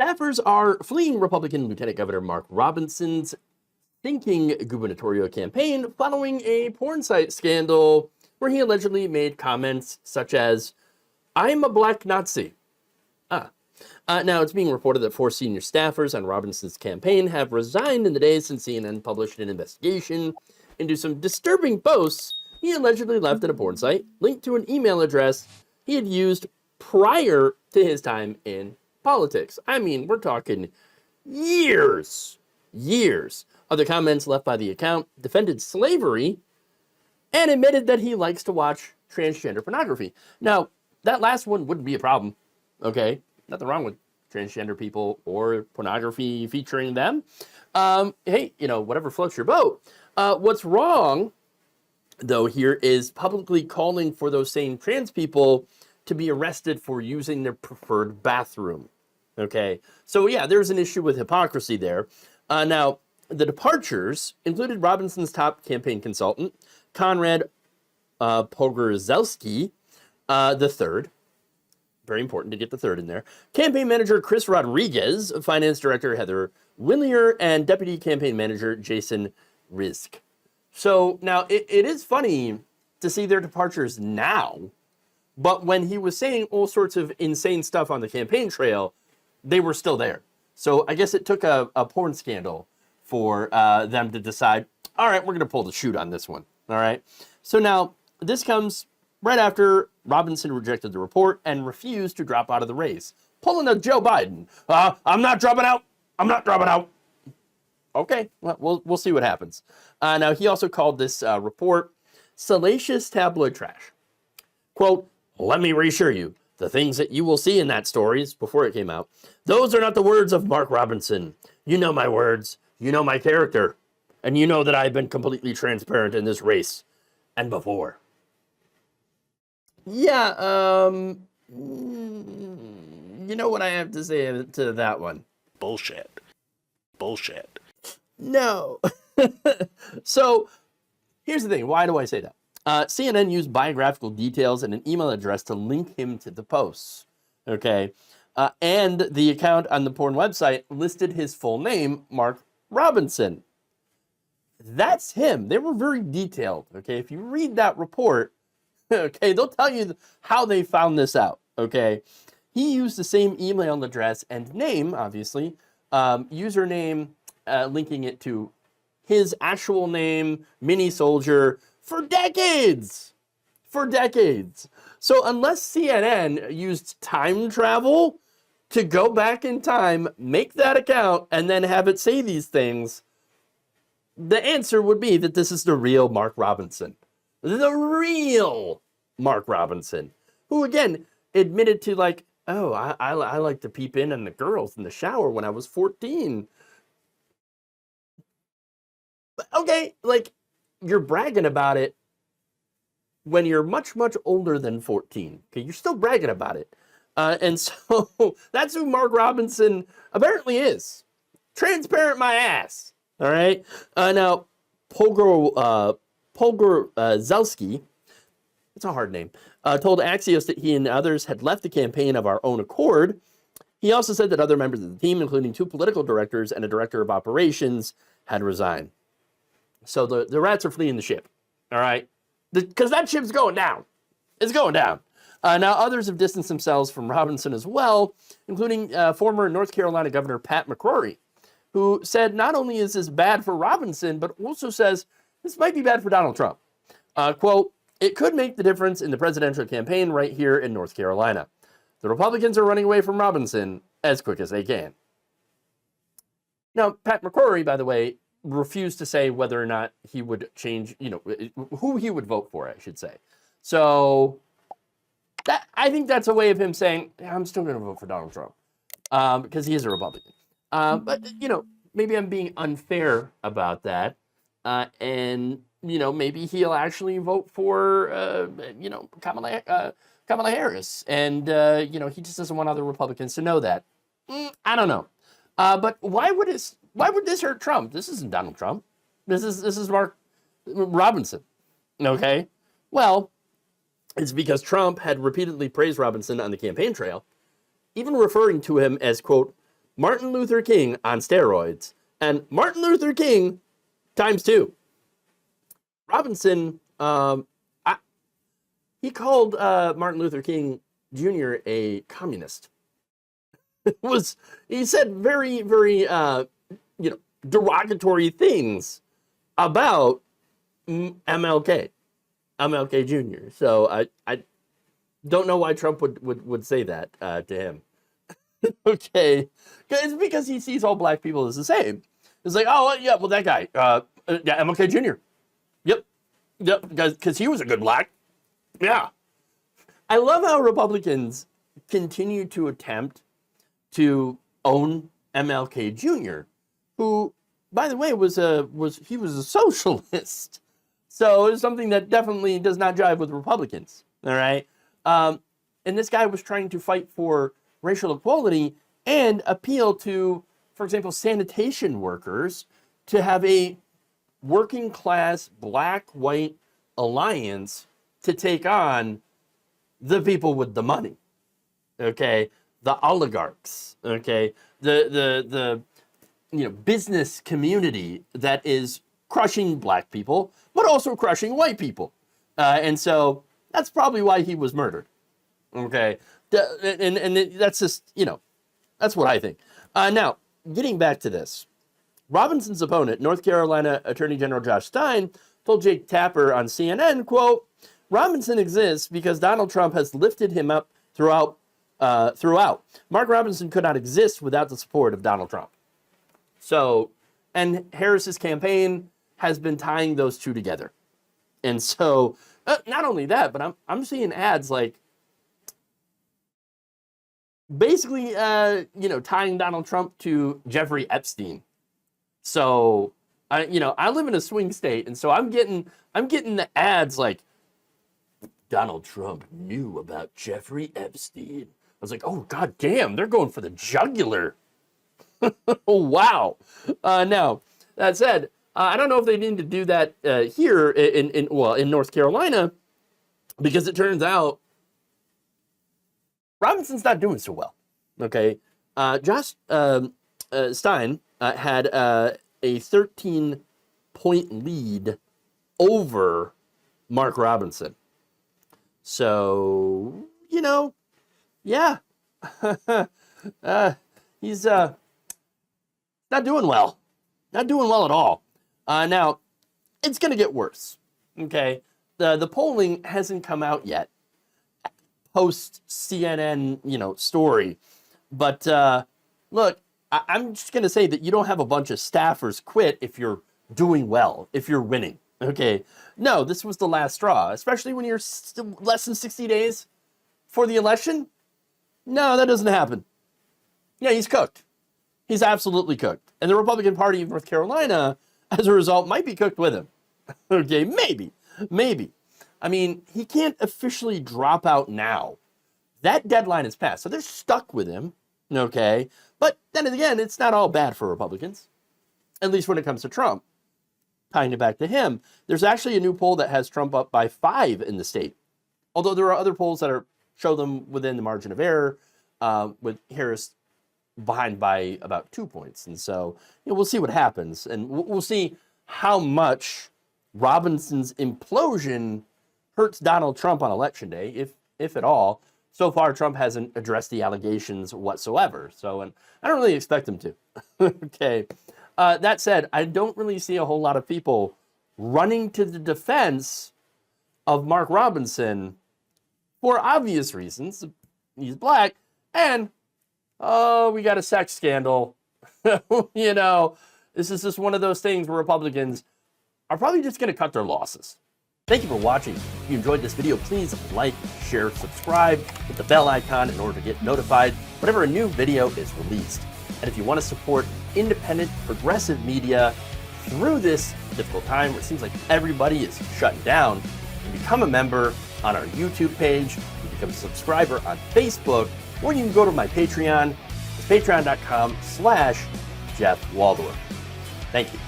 Staffers are fleeing Republican Lieutenant Governor Mark Robinson's thinking gubernatorial campaign following a porn site scandal where he allegedly made comments such as, "I'm a black Nazi." Now, it's being reported that 4 senior staffers on Robinson's campaign have resigned in the days since CNN published an investigation into some disturbing posts he allegedly left at a porn site linked to an email address he had used prior to his time in politics. I mean, we're talking years of the comments left by the account defended slavery and admitted that he likes to watch transgender pornography. Now, that last one wouldn't be a problem, okay? Nothing wrong with transgender people or pornography featuring them. Hey, whatever floats your boat. What's wrong, though, here is publicly calling for those same trans people to be arrested for using their preferred bathroom. Okay, so yeah, there's an issue with hypocrisy there. Now, the departures included Robinson's top campaign consultant, Konrad Pogorzelski, the third. Very important to get the third in there. Campaign manager Chris Rodriguez, finance director Heather Willier, and deputy campaign manager Jason Rizk. So now it is funny to see their departures now, but when he was saying all sorts of insane stuff on the campaign trail, they were still there. So I guess it took a porn scandal for them to decide, all right, we're going to pull the shoot on this one. All right. So now this comes right after Robinson rejected the report and refused to drop out of the race, pulling a Joe Biden. I'm not dropping out. I'm not dropping out. Okay, well, we'll see what happens. Now, he also called this report salacious tabloid trash. Quote, "Let me reassure you, the things that you will see in that stories before it came out, those are not the words of Mark Robinson. You know my words, you know my character, and you know that I've been completely transparent in this race and before." Yeah, you know what I have to say to that one? Bullshit. No. So, here's the thing. Why do I say that? CNN used biographical details and an email address to link him to the posts. Okay. And the account on the porn website listed his full name, Mark Robinson. That's him. They were very detailed. Okay. If you read that report, okay, they'll tell you how they found this out. Okay. He used the same email address and name, obviously, username, linking it to his actual name, Mini Soldier, for decades. So unless CNN used time travel to go back in time, make that account, and then have it say these things, the answer would be that this is the real Mark Robinson. The real Mark Robinson, who, again, admitted to, like, oh, I like to peep in on the girls in the shower when I was 14. Okay, like, you're bragging about it when you're much, much older than 14. Okay, you're still bragging about it. And so that's who Mark Robinson apparently is. Transparent my ass. All right. Now, Pogorzelski, it's a hard name, told Axios that he and others had left the campaign of our own accord. He also said that other members of the team, including 2 political directors and a director of operations, had resigned. So the rats are fleeing the ship, all right? Because that ship's going down. It's going down. Now, others have distanced themselves from Robinson as well, including former North Carolina Governor Pat McCrory, who said not only is this bad for Robinson, but also says this might be bad for Donald Trump. Quote, "It could make the difference in the presidential campaign right here in North Carolina. The Republicans are running away from Robinson as quick as they can." Now, Pat McCrory, by the way, refused to say whether or not he would change, who he would vote for, I should say. So I think that's a way of him saying, yeah, I'm still going to vote for Donald Trump because he is a Republican. But, maybe I'm being unfair about that. And, maybe he'll actually vote for, Kamala Harris. And, he just doesn't want other Republicans to know that. I don't know. But why would this hurt Trump? This isn't Donald Trump. This is Mark Robinson. Okay? Well, it's because Trump had repeatedly praised Robinson on the campaign trail, even referring to him as, quote, Martin Luther King on steroids, and Martin Luther King times 2. Robinson, he called Martin Luther King Jr. a communist. He said very, very, derogatory things about MLK Jr. So I don't know why Trump would say that to him. Okay, it's because he sees all black people as the same. It's like, oh yeah, well that guy, MLK Jr. Yep, because he was a good black. Yeah, I love how Republicans continue to attempt to own MLK Jr., who, by the way, was a socialist. So it's something that definitely does not jive with Republicans. All right, and this guy was trying to fight for racial equality and appeal to, for example, sanitation workers to have a working class black-white alliance to take on the people with the money. Okay, the oligarchs. Okay, the business community that is crushing black people, but also crushing white people. And so that's probably why he was murdered. Okay, and that's just, that's what I think. Now, getting back to this, Robinson's opponent, North Carolina Attorney General Josh Stein, told Jake Tapper on CNN, quote, Robinson exists because Donald Trump has lifted him up throughout. Mark Robinson could not exist without the support of Donald Trump. So, and Harris's campaign has been tying those two together. And so, not only that, but I'm seeing ads like basically, tying Donald Trump to Jeffrey Epstein. So, I live in a swing state, and so I'm getting the ads like, Donald Trump knew about Jeffrey Epstein. I was like, oh, god damn, they're going for the jugular. Oh, wow. Now, that said, I don't know if they need to do that here in North Carolina, because it turns out Robinson's not doing so well. Okay, Josh Stein had a 13-point lead over Mark Robinson. So, yeah, he's not doing well. Not doing well at all. Now, it's going to get worse. Okay, the polling hasn't come out yet, post CNN, story. But look, I'm just going to say that you don't have a bunch of staffers quit if you're doing well, if you're winning. Okay, no, this was the last straw, especially when you're still less than 60 days for the election. No, that doesn't happen. Yeah, he's cooked. He's absolutely cooked. And the Republican Party of North Carolina, as a result, might be cooked with him. Okay, maybe. I mean, he can't officially drop out now. That deadline is passed, so they're stuck with him, okay? But then again, it's not all bad for Republicans, at least when it comes to Trump. Tying it back to him, there's actually a new poll that has Trump up by 5 in the state, although there are other polls that show them within the margin of error, with Harris behind by about 2 points. And so we'll see what happens, and we'll see how much Robinson's implosion hurts Donald Trump on Election Day, if at all. So far, Trump hasn't addressed the allegations whatsoever. So, and I don't really expect him to. Okay. That said, I don't really see a whole lot of people running to the defense of Mark Robinson for obvious reasons. He's black, and we got a sex scandal. This is just one of those things where Republicans are probably just going to cut their losses. Thank you for watching. If you enjoyed this video, please like, share, subscribe, hit the bell icon in order to get notified whenever a new video is released. And if you want to support independent, progressive media through this difficult time where it seems like everybody is shutting down, you can become a member on our YouTube page, you can become a subscriber on Facebook, or you can go to my Patreon. It's patreon.com/Jeff Waldorf. Thank you.